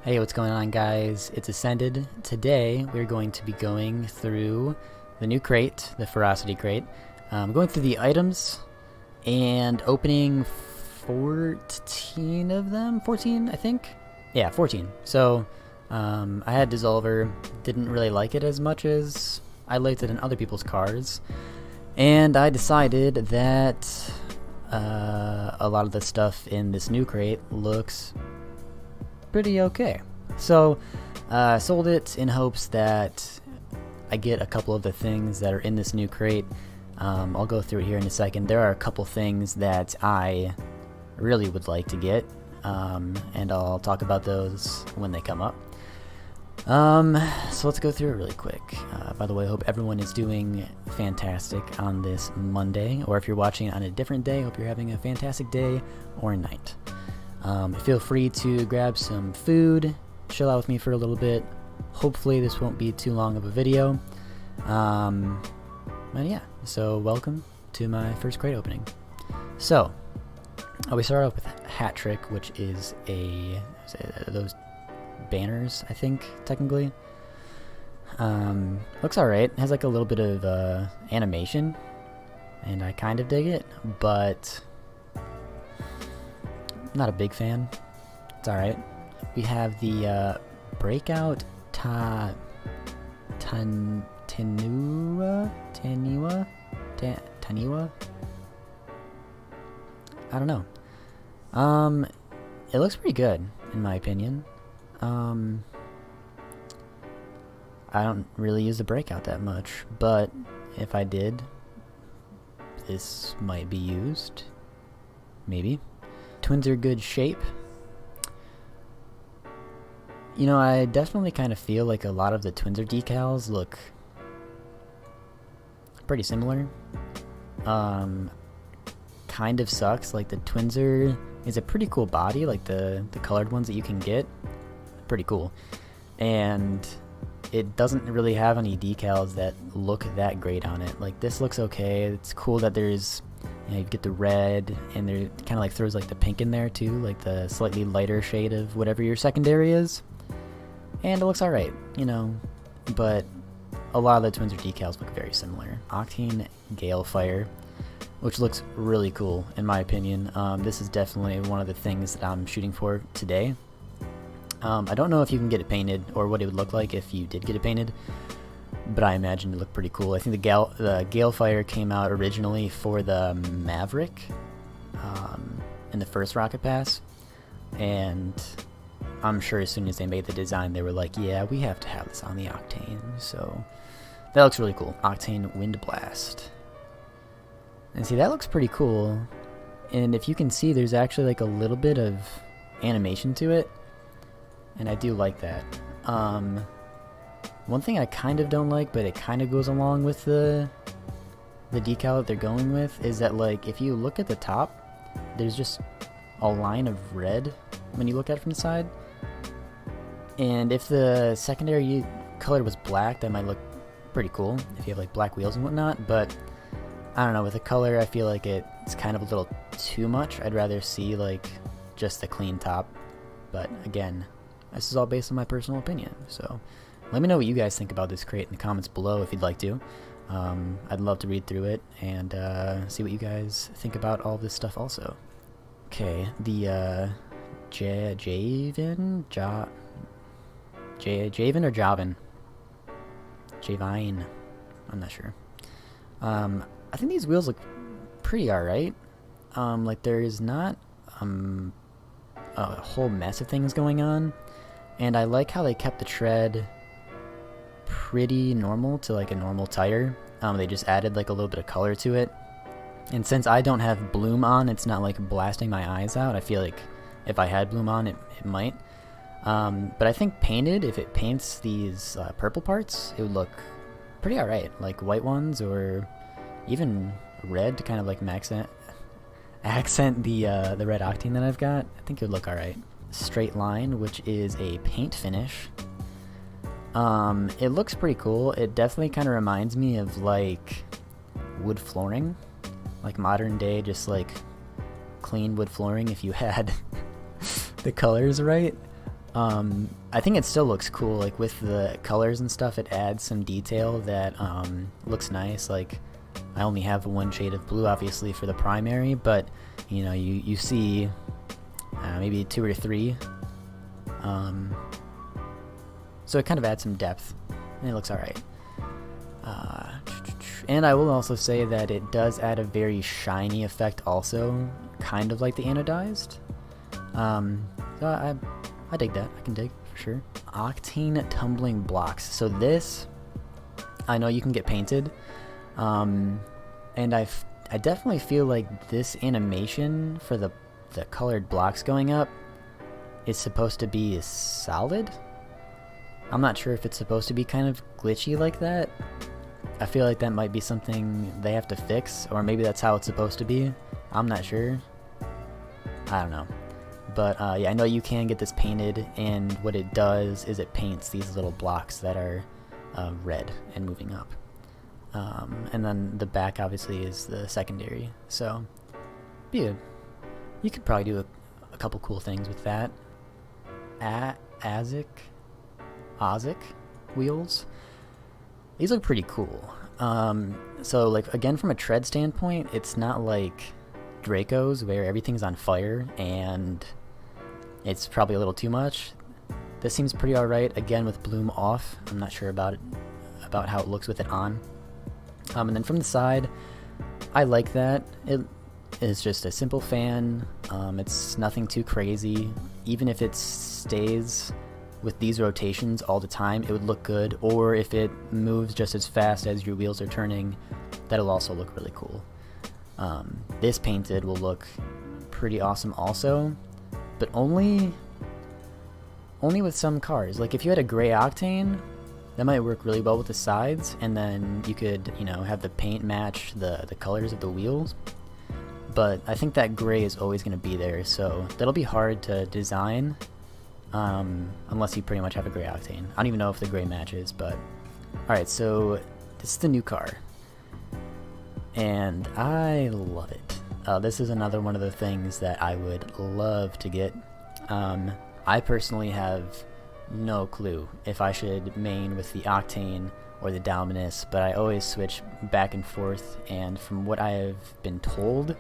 Hey, what's going on, guys? It's Ascended. Today we're going to be going through the new crate, the Ferocity crate. Going through the items and opening 14 of them. 14, I think? Yeah, 14. So I had Dissolver, didn't really like it as much as I liked it in other people's cards. And I decided that a lot of the stuff in this new crate looks pretty okay. So sold it in hopes that I get a couple of the things that are in this new crate. I'll go through it here in a second. There are a couple things that I really would like to get, and I'll talk about those when they come up. So let's go through it really quick. By the way, I hope everyone is doing fantastic on this Monday, or if you're watching it on a different day, hope you're having a fantastic day or night. Feel free to grab some food, chill out with me for a little bit. Hopefully this won't be too long of a video. And yeah, so welcome to my first crate opening. So, we start off with Hat Trick, which is those banners, I think, technically. Looks alright. Has like a little bit of animation, and I kind of dig it, but not a big fan. It's alright. We have the Breakout Taniwa? I don't know. It looks pretty good, in my opinion. I don't really use the Breakout that much, but if I did, this might be used. Maybe. Twins are good shape. You know, I definitely kind of feel like a lot of the Twinser decals look pretty similar. Kind of sucks. Like, the Twinser is a pretty cool body, like the colored ones that you can get. Pretty cool. And it doesn't really have any decals that look that great on it. Like, this looks okay. It's cool that there's, you know, you get the red, and there kind of like throws like the pink in there too, like the slightly lighter shade of whatever your secondary is. And it looks alright, you know, but a lot of the Twinser decals look very similar. Octane Galefire, which looks really cool in my opinion. This is definitely one of the things that I'm shooting for today. I don't know if you can get it painted or what it would look like if you did get it painted, but I imagine it looked pretty cool. I think the Galefire came out originally for the Maverick in the first Rocket Pass, and I'm sure as soon as they made the design they were like, yeah, we have to have this on the Octane, so that looks really cool. Octane Wind Blast. And see, that looks pretty cool, and if you can see, there's actually like a little bit of animation to it, and I do like that. One thing I kind of don't like, but it kind of goes along with the decal that they're going with, is that, like, if you look at the top, there's just a line of red when you look at it from the side. And if the secondary color was black, that might look pretty cool if you have like black wheels and whatnot, but I don't know, with the color I feel like it's kind of a little too much. I'd rather see like just the clean top, but again, this is all based on my personal opinion, so let me know what you guys think about this crate in the comments below if you'd like to. I'd love to read through it and see what you guys think about all this stuff also. Okay, the Javen or Javin? Javine. I'm not sure. I think these wheels look pretty alright. Like, there's not a whole mess of things going on, and I like how they kept the tread pretty normal to like a normal tire. They just added like a little bit of color to it, and since I don't have bloom on, it's not like blasting my eyes out. I feel like if I had bloom on, it might. But I think painted, if it paints these purple parts, it would look pretty alright. Like white ones or even red to kind of like accent the red Octane that I've got. I think it would look alright. Straight Line, which is a paint finish. It looks pretty cool. It definitely kind of reminds me of like wood flooring, like modern day, just like clean wood flooring if you had the colors right. I think it still looks cool. Like with the colors and stuff, it adds some detail that looks nice. Like I only have one shade of blue, obviously, for the primary, but you know, you see maybe 2 or 3. So it kind of adds some depth, and it looks alright. And I will also say that it does add a very shiny effect also, kind of like the anodized. So I dig that. I can dig, for sure. Octane tumbling blocks. So this, I know you can get painted. And I definitely feel like this animation for the colored blocks going up is supposed to be solid. I'm not sure if it's supposed to be kind of glitchy like that. I feel like that might be something they have to fix, or maybe that's how it's supposed to be. I'm not sure. I don't know. But yeah, I know you can get this painted, and what it does is it paints these little blocks that are red and moving up. And then the back obviously is the secondary. So yeah, you could probably do a couple cool things with that. Azic wheels. These look pretty cool. So like again, from a tread standpoint, it's not like Draco's where everything's on fire and it's probably a little too much. This seems pretty alright. Again, with bloom off. I'm not sure about how it looks with it on. And then from the side, I like that. It is just a simple fan. It's nothing too crazy. Even if it stays with these rotations all the time, it would look good. Or if it moves just as fast as your wheels are turning, that'll also look really cool. This painted will look pretty awesome also, but only with some cars. Like if you had a gray Octane, that might work really well with the sides, and then you could, you know, have the paint match the colors of the wheels. But I think that gray is always going to be there, so that'll be hard to design unless you pretty much have a gray Octane. I don't even know if the gray matches, but alright, so this is the new car, and I love it. This is another one of the things that I would love to get. I personally have no clue if I should main with the Octane or the Dominus, but I always switch back and forth, and from what I have been told,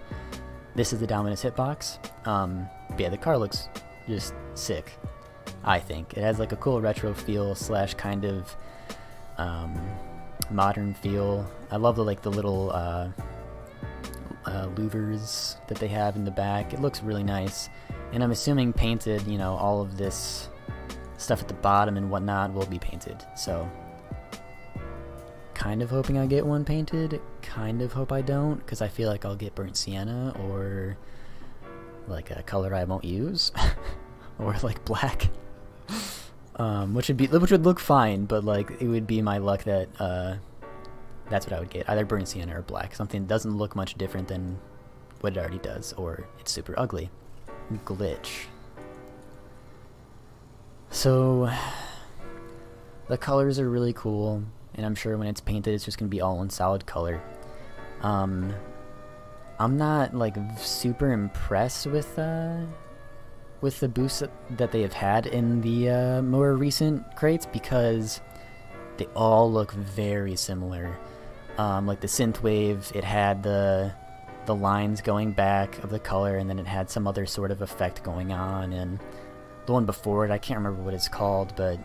this is the Dominus hitbox. But yeah, the car looks just sick, I think. It has like a cool retro feel slash kind of modern feel. I love the little louvers that they have in the back. It looks really nice, and I'm assuming painted, you know, all of this stuff at the bottom and whatnot will be painted. So kind of hoping I get one painted, kind of hope I don't, because I feel like I'll get burnt sienna or like a color I won't use or like black, which would look fine, but like it would be my luck that that's what I would get, either burnt sienna or black, something that doesn't look much different than what it already does, or it's super ugly. Glitch. So the colors are really cool, and I'm sure when it's painted it's just going to be all in solid color. I'm not like super impressed with the boosts that they have had in the more recent crates, because they all look very similar. Like the synthwave, it had the lines going back of the color, and then it had some other sort of effect going on, and the one before it, I can't remember what it's called, but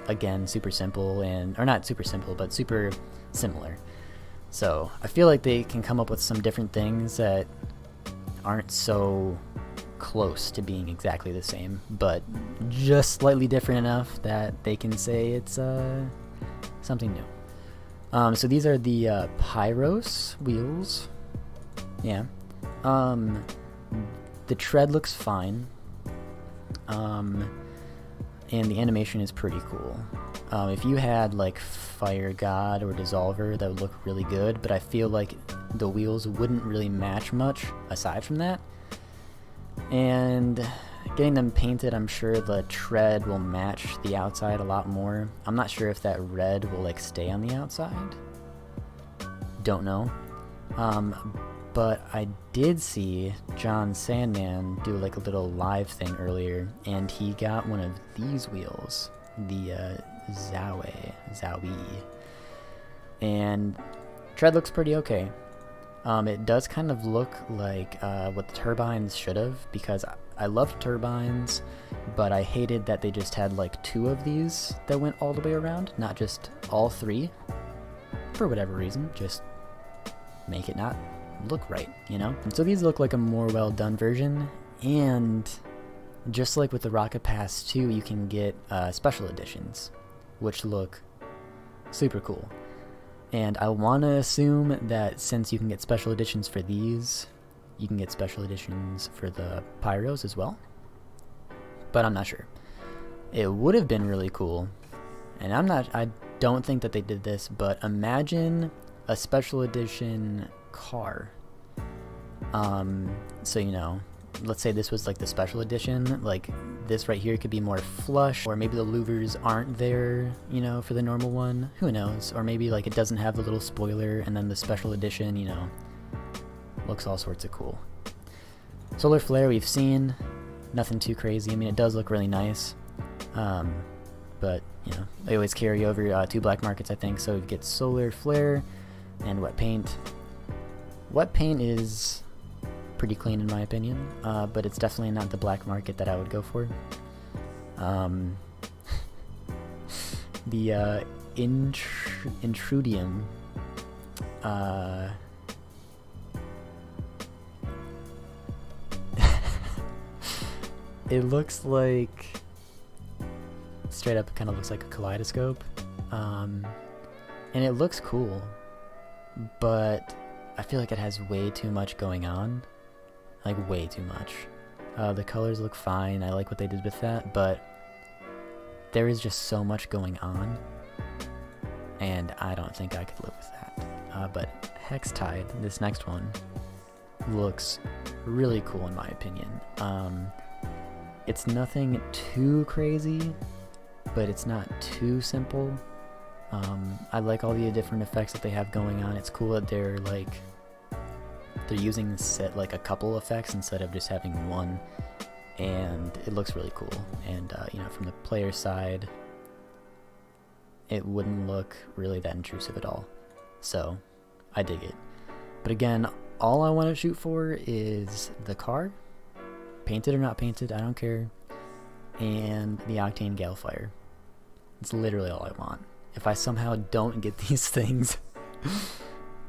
again, super simple, or not super simple, but super similar. So I feel like they can come up with some different things that aren't so close to being exactly the same, but just slightly different enough that they can say it's something new. So these are the Pyros wheels. Yeah. The tread looks fine. And the animation is pretty cool. If you had like Fire God or Dissolver, that would look really good, but I feel like the wheels wouldn't really match much aside from that. And getting them painted, I'm sure the tread will match the outside a lot more. I'm not sure if that red will like stay on the outside. Don't know. But I did see John Sandman do like a little live thing earlier, and he got one of these wheels, the Zowie, and tread looks pretty okay. It does kind of look like what the turbines should have, because I loved turbines, but I hated that they just had like 2 of these that went all the way around, not just all 3. For whatever reason, just make it not look right, you know? And so these look like a more well done version, and just like with the Rocket Pass 2, you can get special editions, which look super cool. And I want to assume that since you can get special editions for these, you can get special editions for the Pyros as well. But I'm not sure. It would have been really cool, and I don't think that they did this, but imagine a special edition car. So, you know, let's say this was like the special edition, like this right here could be more flush, or maybe the louvers aren't there, you know, for the normal one, who knows, or maybe like it doesn't have the little spoiler, and then the special edition, you know, looks all sorts of cool. Solar flare we've seen, nothing too crazy. I mean, it does look really nice, but you know, they always carry over 2 black markets, I think, so you get solar flare and wet paint. Wet paint is pretty clean in my opinion, but it's definitely not the black market that I would go for. The Intrudium, it looks like, straight up, it kind of looks like a kaleidoscope, and it looks cool, but I feel like it has way too much going on. Like, way too much. The colors look fine, I like what they did with that, but there is just so much going on, and I don't think I could live with that. But Hextide, this next one, looks really cool in my opinion. It's nothing too crazy, but it's not too simple. I like all the different effects that they have going on. It's cool that they're using like a couple effects instead of just having one, and it looks really cool. And you know, from the player side, it wouldn't look really that intrusive at all, so I dig it. But again, all I want to shoot for is the car, painted or not painted, I don't care, and the Octane Galefire. It's literally all I want. If I somehow don't get these things,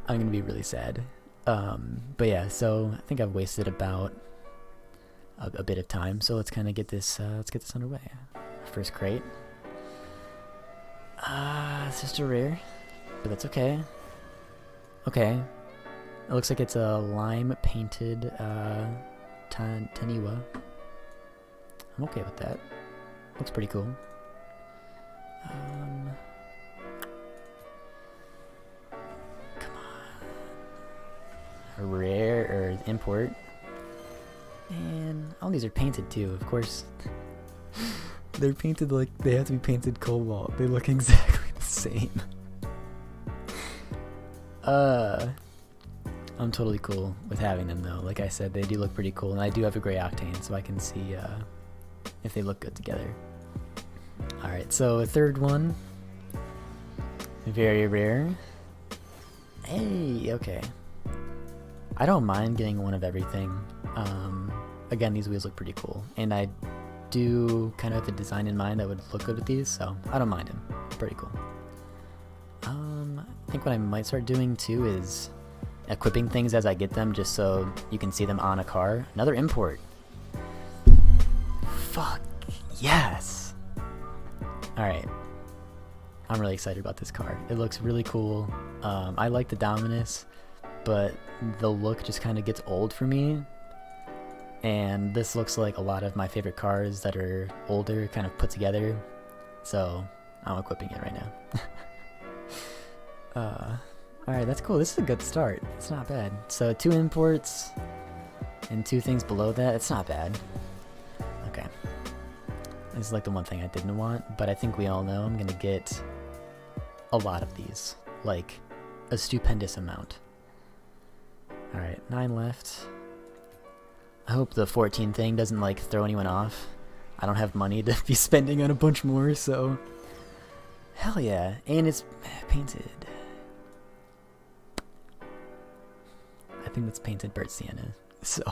I'm gonna be really sad. But yeah, so I think I've wasted about a bit of time, so let's kind of get this underway. First crate. It's just a rare, but that's okay. Okay, it looks like it's a lime painted Taniwa. I'm okay with that. Looks pretty cool. Come on. A rare or import. And all these are painted too, of course. They're painted like they have to be painted cobalt. They look exactly the same. I'm totally cool with having them though. Like I said, they do look pretty cool, and I do have a gray octane, so I can see if they look good together. Alright, so a third one. Very rare. Hey, okay. I don't mind getting one of everything. Again, these wheels look pretty cool, and I do kind of have a design in mind that would look good with these, so I don't mind them. Pretty cool. I think what I might start doing too is equipping things as I get them, just so you can see them on a car. Another import. Fuck yes. Alright, I'm really excited about this car. It looks really cool. I like the Dominus, but the look just kind of gets old for me, and this looks like a lot of my favorite cars that are older kind of put together, so I'm equipping it right now. Alright, that's cool. This is a good start. It's not bad. So 2 imports and 2 things below that. It's not bad. Okay. This is like the one thing I didn't want, but I think we all know I'm gonna get a lot of these. Like, a stupendous amount. Alright, 9 left. I hope the 14 thing doesn't like throw anyone off. I don't have money to be spending on a bunch more, so... Hell yeah, and it's painted. I think that's painted burnt sienna, so...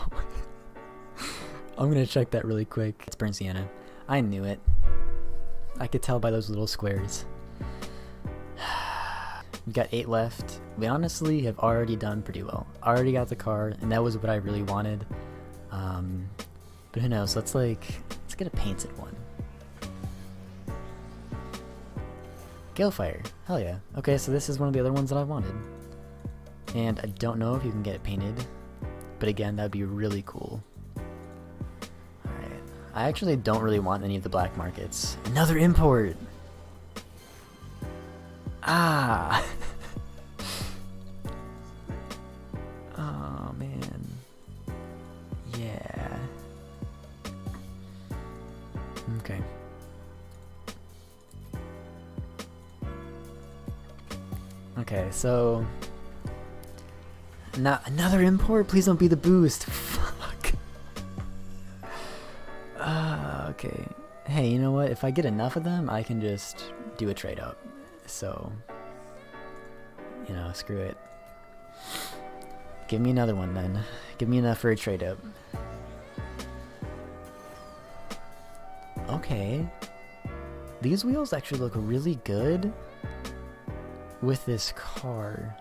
I'm gonna check that really quick. It's burnt sienna. I knew it. I could tell by those little squares. We've got 8 left. We honestly have already done pretty well. Already got the car, and that was what I really wanted. But who knows? Let's get a painted one. Galefire. Hell yeah. Okay, so this is one of the other ones that I wanted. And I don't know if you can get it painted, but again, that'd be really cool. Alright. I actually don't really want any of the black markets. Another import! Ah! Oh, man. Yeah. Okay. Okay, so... Another import? Please don't be the boost. Fuck. Okay. Hey, you know what? If I get enough of them, I can just do a trade up. So... You know, screw it. Give me another one then. Give me enough for a trade up. Okay. These wheels actually look really good with this car.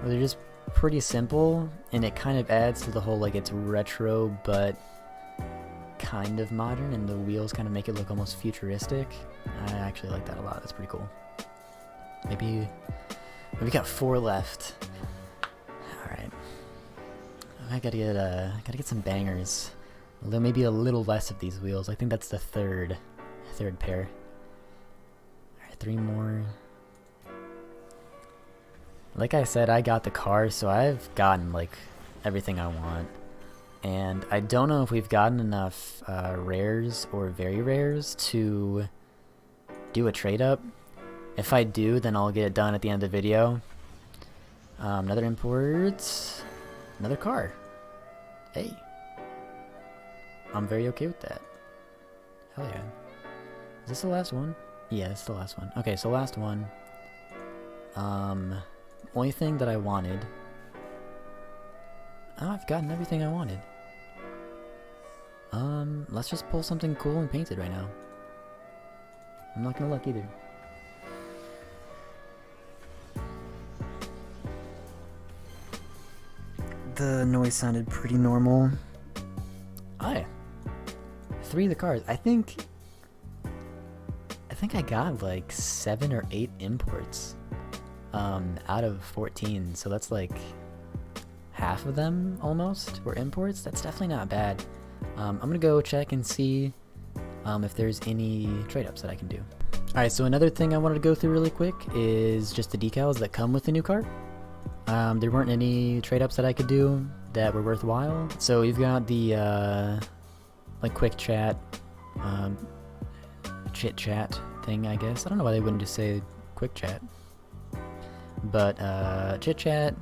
They're just pretty simple, and it kind of adds to the whole, like, it's retro but kind of modern, and the wheels kind of make it look almost futuristic. I actually like that a lot. That's pretty cool. Maybe we got 4 left. Alright. I gotta get some bangers. Maybe a little less of these wheels. I think that's the third pair. Alright, 3 more. Like I said, I got the car, so I've gotten, like, everything I want. And I don't know if we've gotten enough rares or very rares to do a trade up. If I do, then I'll get it done at the end of the video. Another import. Another car. Hey. I'm very okay with that. Hell yeah. Is this the last one? Yeah, it's the last one. Okay, so last one. Only thing that I wanted. Oh, I've gotten everything I wanted. Let's just pull something cool and paint it right now. I'm not gonna look either. The noise sounded pretty normal. Oh yeah. 3 of the cars. I think I got like 7 or 8 imports out of 14, so that's like half of them almost were imports. That's definitely not bad. I'm gonna go check and see if there's any trade-ups that I can do. Alright, so another thing I wanted to go through really quick is just the decals that come with the new car. There weren't any trade-ups that I could do that were worthwhile. So you've got the like quick chat, chit chat thing, I guess. I don't know why they wouldn't just say quick chat. But chit chat.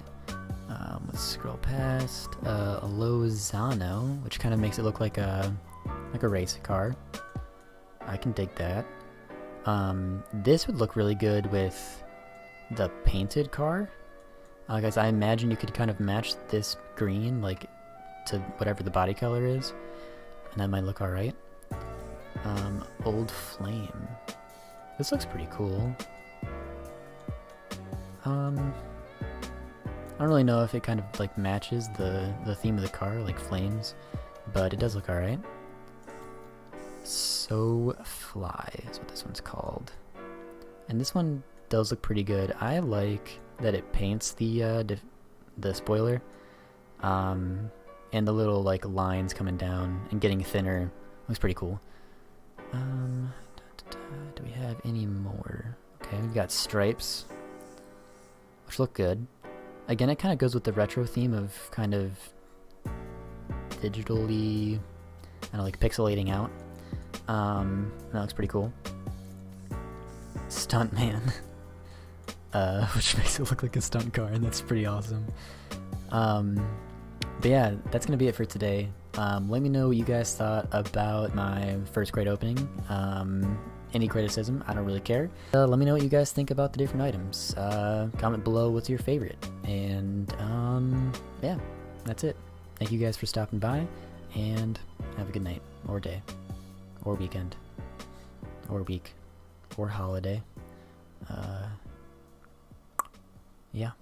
Let's scroll past a Lozano, which kind of makes it look like a race car. I can dig that. This would look really good with the painted car. Guys, I imagine you could kind of match this green, like, to whatever the body color is, and that might look alright. Old Flame. This looks pretty cool. I don't really know if it kind of, like, matches the theme of the car, like flames, but it does look alright. So Fly is what this one's called. And this one does look pretty good. I like that it paints the spoiler, and the little like lines coming down and getting thinner. Looks pretty cool. Do we have any more? Okay, we've got stripes, which look good. Again, it kind of goes with the retro theme of kind of digitally, I don't know, like pixelating out. That looks pretty cool. Stuntman. which makes it look like a stunt car, and that's pretty awesome. But yeah, that's gonna be it for today. Let me know what you guys thought about my first crate opening. Any criticism, I don't really care. Let me know what you guys think about the different items. Comment below what's your favorite. And yeah, that's it. Thank you guys for stopping by, and have a good night, or day, or weekend, or week, or holiday. Yeah.